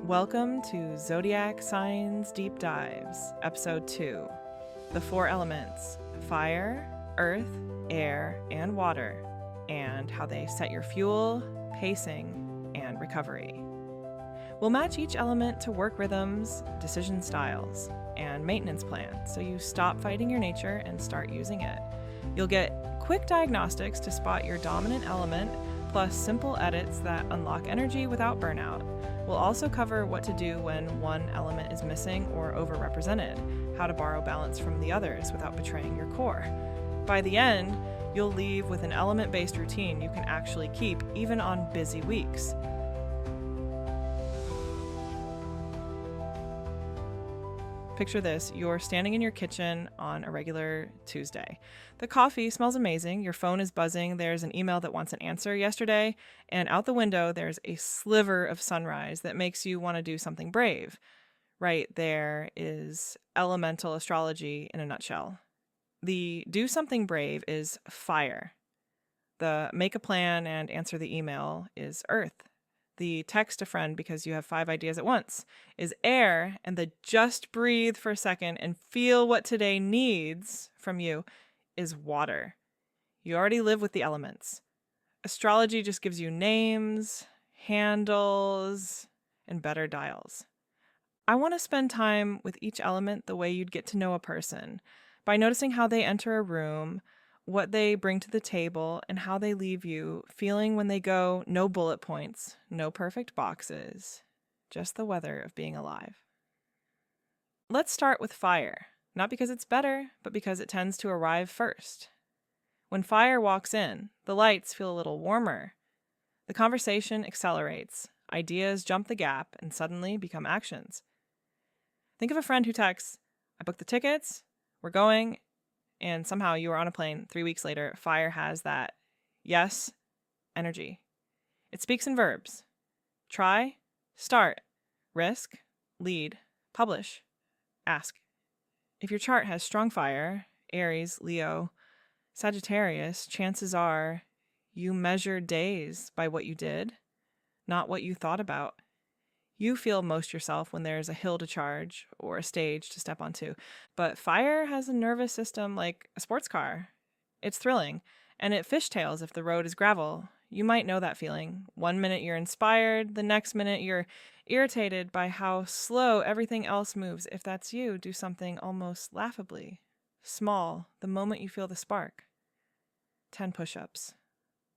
Welcome to Zodiac Signs Deep Dives, Episode 2. The four elements: fire, earth, air, and water, and how they set your fuel, pacing, and recovery. We'll match each element to work rhythms, decision styles, and maintenance plans so you stop fighting your nature and start using it. You'll get quick diagnostics to spot your dominant element, plus simple edits that unlock energy without burnout. We'll also cover what to do when one element is missing or overrepresented, how to borrow balance from the others without betraying your core. By the end, you'll leave with an element-based routine you can actually keep even on busy weeks. Picture this: you're standing in your kitchen on a regular Tuesday. The coffee smells amazing, your phone is buzzing, there's an email that wants an answer yesterday, and out the window there's a sliver of sunrise that makes you want to do something brave. Right there is elemental astrology in a nutshell. The do something brave is fire. The make a plan and answer the email is earth. The text a friend because you have 5 ideas at once is air, and the just breathe for a second and feel what today needs from you is water. You already live with the elements. Astrology just gives you names, handles, and better dials. I want to spend time with each element the way you'd get to know a person, by noticing how they enter a room, what they bring to the table, and how they leave you feeling when they go. No bullet points, no perfect boxes, just the weather of being alive. Let's start with fire, not because it's better, but because it tends to arrive first. When fire walks in, the lights feel a little warmer. The conversation accelerates, ideas jump the gap, and suddenly become actions. Think of a friend who texts, "I booked the tickets, we're going," and somehow you are on a plane 3 weeks later. Fire has that yes energy. It speaks in verbs: try, start, risk, lead, publish, ask. If your chart has strong fire, Aries, Leo, Sagittarius, chances are you measure days by what you did, not what you thought about. You feel most yourself when there's a hill to charge or a stage to step onto. But fire has a nervous system like a sports car. It's thrilling, and it fishtails if the road is gravel. You might know that feeling. 1 minute you're inspired, the next minute you're irritated by how slow everything else moves. If that's you, do something almost laughably small the moment you feel the spark. 10 push-ups,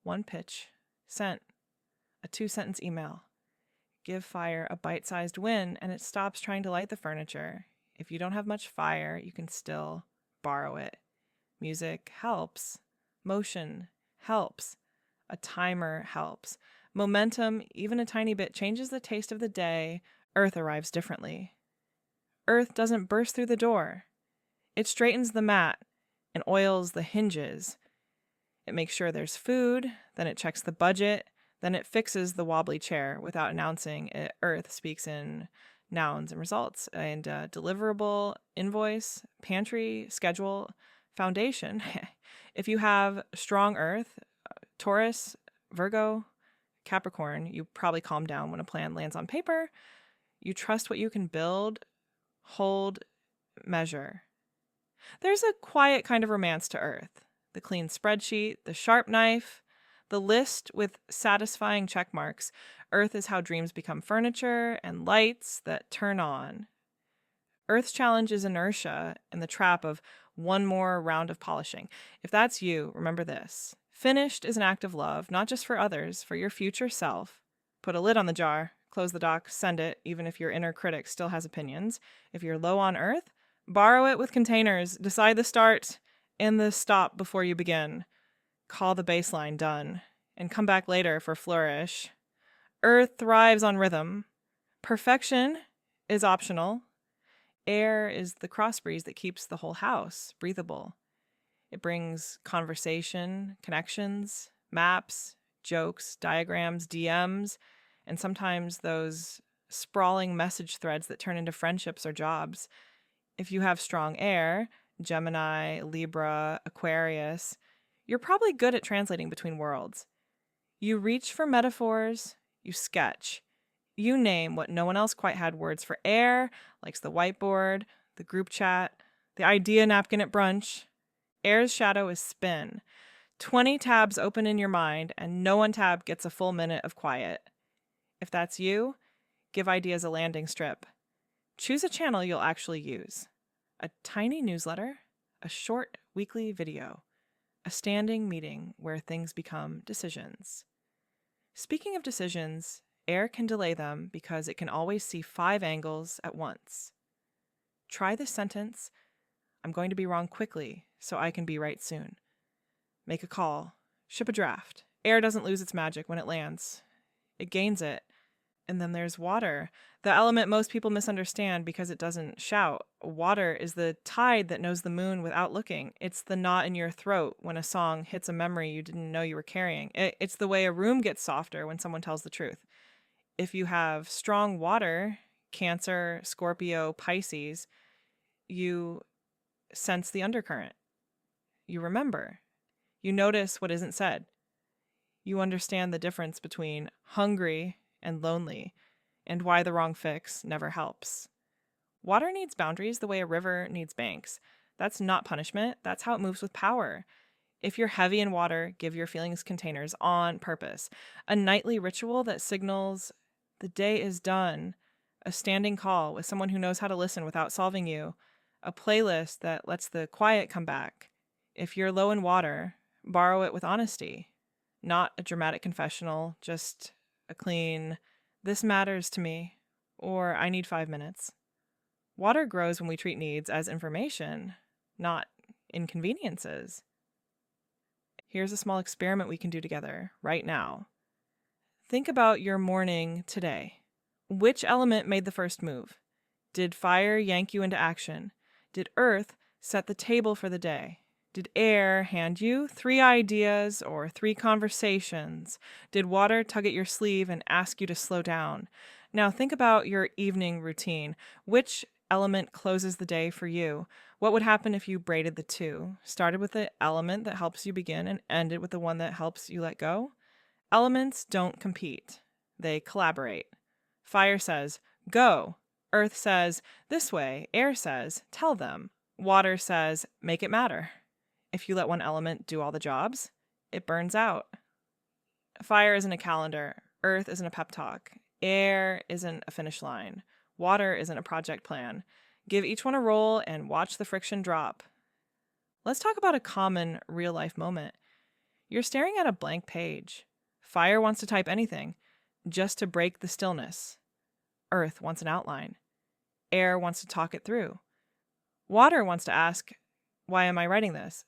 1 pitch, sent, a 2-sentence email. Give fire a bite-sized win, and it stops trying to light the furniture. If you don't have much fire, you can still borrow it. Music helps. Motion helps. A timer helps. Momentum, even a tiny bit, changes the taste of the day. Earth arrives differently. Earth doesn't burst through the door. It straightens the mat and oils the hinges. It makes sure there's food, then it checks the budget, then it fixes the wobbly chair without announcing it. Earth speaks in nouns and results, and deliverable, invoice, pantry, schedule, foundation. If you have strong earth, Taurus, Virgo, Capricorn, you probably calm down when a plan lands on paper. You trust what you can build, hold, measure. There's a quiet kind of romance to earth. The clean spreadsheet, the sharp knife, the list with satisfying check marks. Earth is how dreams become furniture and lights that turn on. Earth's challenge is inertia and the trap of one more round of polishing. If that's you, remember this: finished is an act of love, not just for others, for your future self. Put a lid on the jar, close the dock, send it, even if your inner critic still has opinions. If you're low on earth, borrow it with containers. Decide the start and the stop before you begin. Call the baseline done, and come back later for flourish. Earth thrives on rhythm. Perfection is optional. Air is the cross breeze that keeps the whole house breathable. It brings conversation, connections, maps, jokes, diagrams, DMs, and sometimes those sprawling message threads that turn into friendships or jobs. If you have strong air, Gemini, Libra, Aquarius, you're probably good at translating between worlds. You reach for metaphors, you sketch, You name what no one else quite had words for. Air likes the whiteboard, the group chat, the idea napkin at brunch. Air's shadow is spin. 20 tabs open in your mind, and no one tab gets a full minute of quiet. If that's you, give ideas a landing strip. Choose a channel you'll actually use. A tiny newsletter, a short weekly video, a standing meeting where things become decisions. Speaking of decisions, air can delay them because it can always see 5 angles at once. Try this sentence: I'm going to be wrong quickly so I can be right soon. Make a call. Ship a draft. Air doesn't lose its magic when it lands. It gains it. And then there's water, the element most people misunderstand because it doesn't shout. Water is the tide that knows the moon without looking. It's the knot in your throat when a song hits a memory you didn't know you were carrying. It's the way a room gets softer when someone tells the truth. If you have strong water, Cancer, Scorpio, Pisces, you sense the undercurrent. You remember. You notice what isn't said. You understand the difference between hungry and lonely, and why the wrong fix never helps. Water needs boundaries the way a river needs banks. That's not punishment, that's how it moves with power. If you're heavy in water, give your feelings containers on purpose. A nightly ritual that signals the day is done. A standing call with someone who knows how to listen without solving you. A playlist that lets the quiet come back. If you're low in water, borrow it with honesty. Not a dramatic confessional, just a clean, "This matters to me," or "I need 5 minutes." Water grows when we treat needs as information, not inconveniences. Here's a small experiment we can do together right now. Think about your morning today. Which element made the first move? Did fire yank you into action? Did earth set the table for the day? Did air hand you 3 ideas or 3 conversations? Did water tug at your sleeve and ask you to slow down? Now think about your evening routine. Which element closes the day for you? What would happen if you braided the two? Started with the element that helps you begin and ended with the one that helps you let go? Elements don't compete. They collaborate. Fire says, "Go." Earth says, "This way." Air says, "Tell them." Water says, "Make it matter." If you let one element do all the jobs, it burns out. Fire isn't a calendar. Earth isn't a pep talk. Air isn't a finish line. Water isn't a project plan. Give each one a role and watch the friction drop. Let's talk about a common real-life moment. You're staring at a blank page. Fire wants to type anything, just to break the stillness. Earth wants an outline. Air wants to talk it through. Water wants to ask, "Why am I writing this?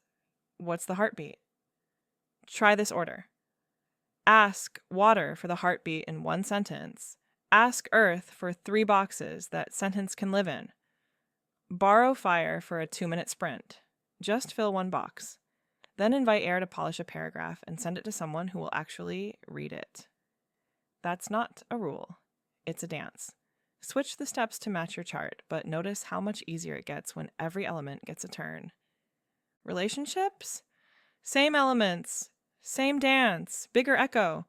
What's the heartbeat?" Try this order. Ask water for the heartbeat in 1 sentence. Ask earth for 3 boxes that sentence can live in. Borrow fire for a 2-minute sprint. Just fill 1 box. Then invite air to polish a paragraph and send it to someone who will actually read it. That's not a rule. It's a dance. Switch the steps to match your chart, but notice how much easier it gets when every element gets a turn. Relationships? Same elements, same dance, bigger echo.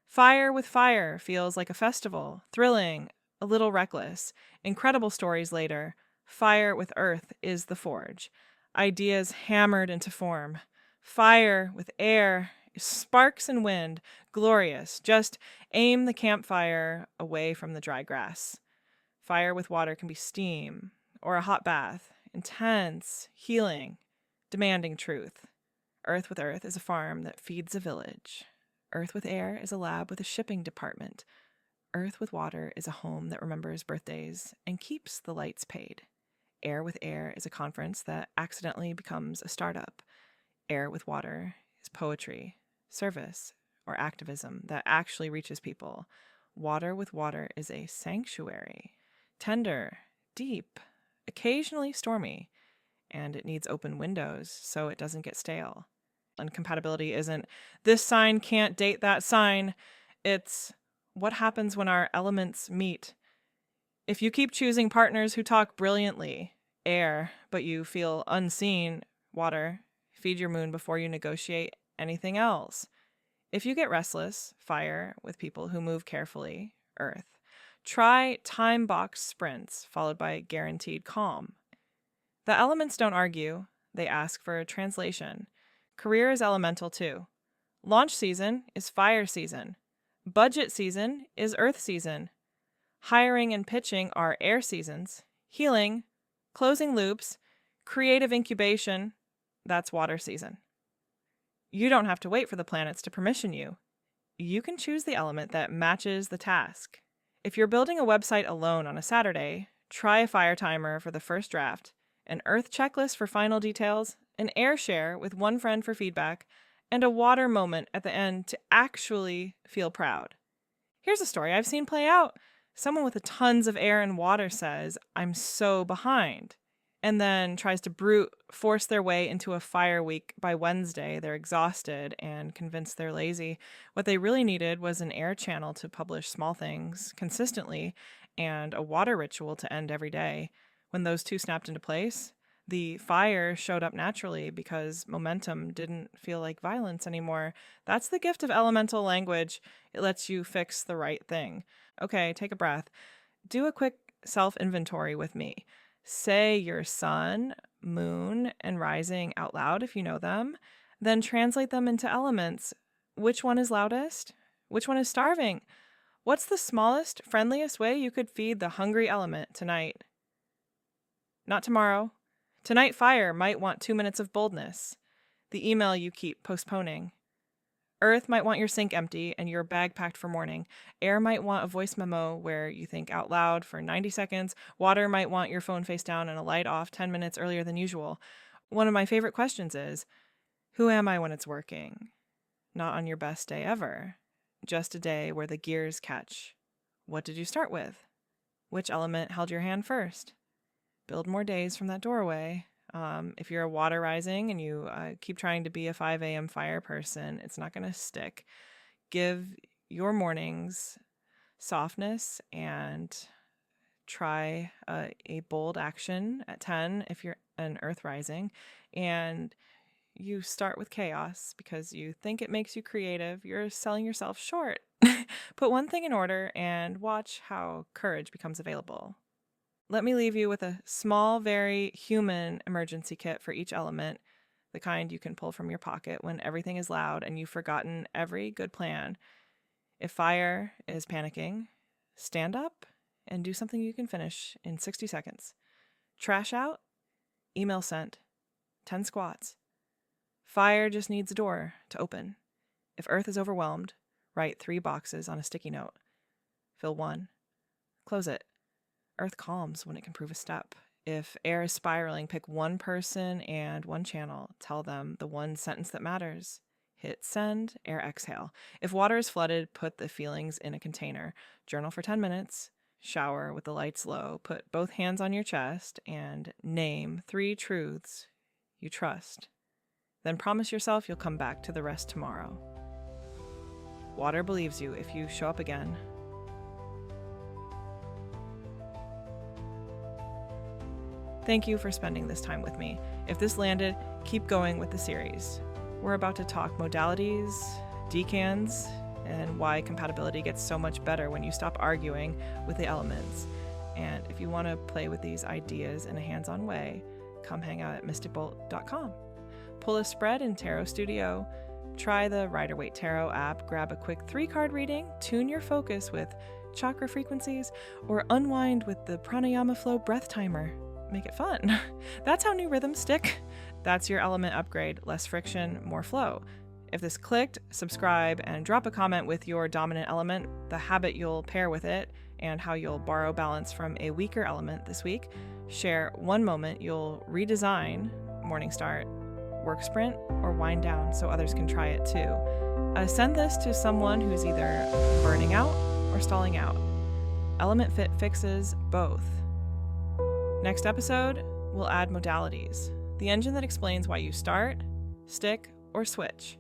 Fire with fire feels like a festival, thrilling, a little reckless. Incredible stories later. Fire with earth is the forge. Ideas hammered into form. Fire with air is sparks and wind, glorious. Just aim the campfire away from the dry grass. Fire with water can be steam or a hot bath, intense, healing, demanding truth. Earth with earth is a farm that feeds a village. Earth with air is a lab with a shipping department. Earth with water is a home that remembers birthdays and keeps the lights paid. Air with air is a conference that accidentally becomes a startup. Air with water is poetry, service, or activism that actually reaches people. Water with water is a sanctuary. Tender, deep, occasionally stormy, and it needs open windows so it doesn't get stale. Incompatibility isn't, "This sign can't date that sign." It's, what happens when our elements meet? If you keep choosing partners who talk brilliantly, air, but you feel unseen, water, feed your moon before you negotiate anything else. If you get restless, fire, with people who move carefully, earth. Try time-boxed sprints, followed by guaranteed calm. The elements don't argue, they ask for translation. Career is elemental too. Launch season is fire season. Budget season is earth season. Hiring and pitching are air seasons. Healing, closing loops, creative incubation, that's water season. You don't have to wait for the planets to permission you. You can choose the element that matches the task. If you're building a website alone on a Saturday, try a fire timer for the first draft, an earth checklist for final details, an air share with one friend for feedback, and a water moment at the end to actually feel proud. Here's a story I've seen play out. Someone with tons of air and water says, "I'm so behind," and then tries to brute force their way into a fire week. By Wednesday, they're exhausted and convinced they're lazy. What they really needed was an air channel to publish small things consistently and a water ritual to end every day. When those two snapped into place, the fire showed up naturally because momentum didn't feel like violence anymore. That's the gift of elemental language. It lets you fix the right thing. Okay, take a breath. Do a quick self-inventory with me. Say your sun, moon, and rising out loud if you know them. Then translate them into elements. Which one is loudest? Which one is starving? What's the smallest, friendliest way you could feed the hungry element tonight? Not tomorrow. Tonight, fire might want 2 minutes of boldness. The email you keep postponing. Earth might want your sink empty and your bag packed for morning. Air might want a voice memo where you think out loud for 90 seconds. Water might want your phone face down and a light off 10 minutes earlier than usual. One of my favorite questions is, who am I when it's working? Not on your best day ever. Just a day where the gears catch. What did you start with? Which element held your hand first? Build more days from that doorway. If you're a water rising and you keep trying to be a 5 a.m. fire person, it's not going to stick. Give your mornings softness and try a bold action at 10 if you're an earth rising. And you start with chaos because you think it makes you creative. You're selling yourself short. Put one thing in order and watch how courage becomes available. Let me leave you with a small, very human emergency kit for each element, the kind you can pull from your pocket when everything is loud and you've forgotten every good plan. If fire is panicking, stand up and do something you can finish in 60 seconds. Trash out, email sent, 10 squats. Fire just needs a door to open. If earth is overwhelmed, write 3 boxes on a sticky note. Fill 1. Close it. Earth calms when it can prove a step. If air is spiraling, pick one person and one channel. Tell them the one sentence that matters. Hit send, air exhale. If water is flooded, put the feelings in a container. Journal for 10 minutes. Shower with the lights low. Put both hands on your chest and name 3 truths you trust. Then promise yourself you'll come back to the rest tomorrow. Water believes you if you show up again. Thank you for spending this time with me. If this landed, keep going with the series. We're about to talk modalities, decans, and why compatibility gets so much better when you stop arguing with the elements. And if you want to play with these ideas in a hands-on way, come hang out at mysticbolt.com. Pull a spread in Tarot Studio, try the Rider-Waite Tarot app, grab a quick 3-card reading, tune your focus with chakra frequencies, or unwind with the pranayama flow breath timer. Make it fun. That's how new rhythms stick. That's your element upgrade. Less friction, more flow. If this clicked, subscribe and drop a comment with your dominant element, the habit you'll pair with it, and how you'll borrow balance from a weaker element this week. Share one moment you'll redesign morning start, work sprint, or wind down so others can try it too. Send this to someone who's either burning out or stalling out. Element Fit fixes both. Next episode, we'll add modalities, the engine that explains why you start, stick, or switch.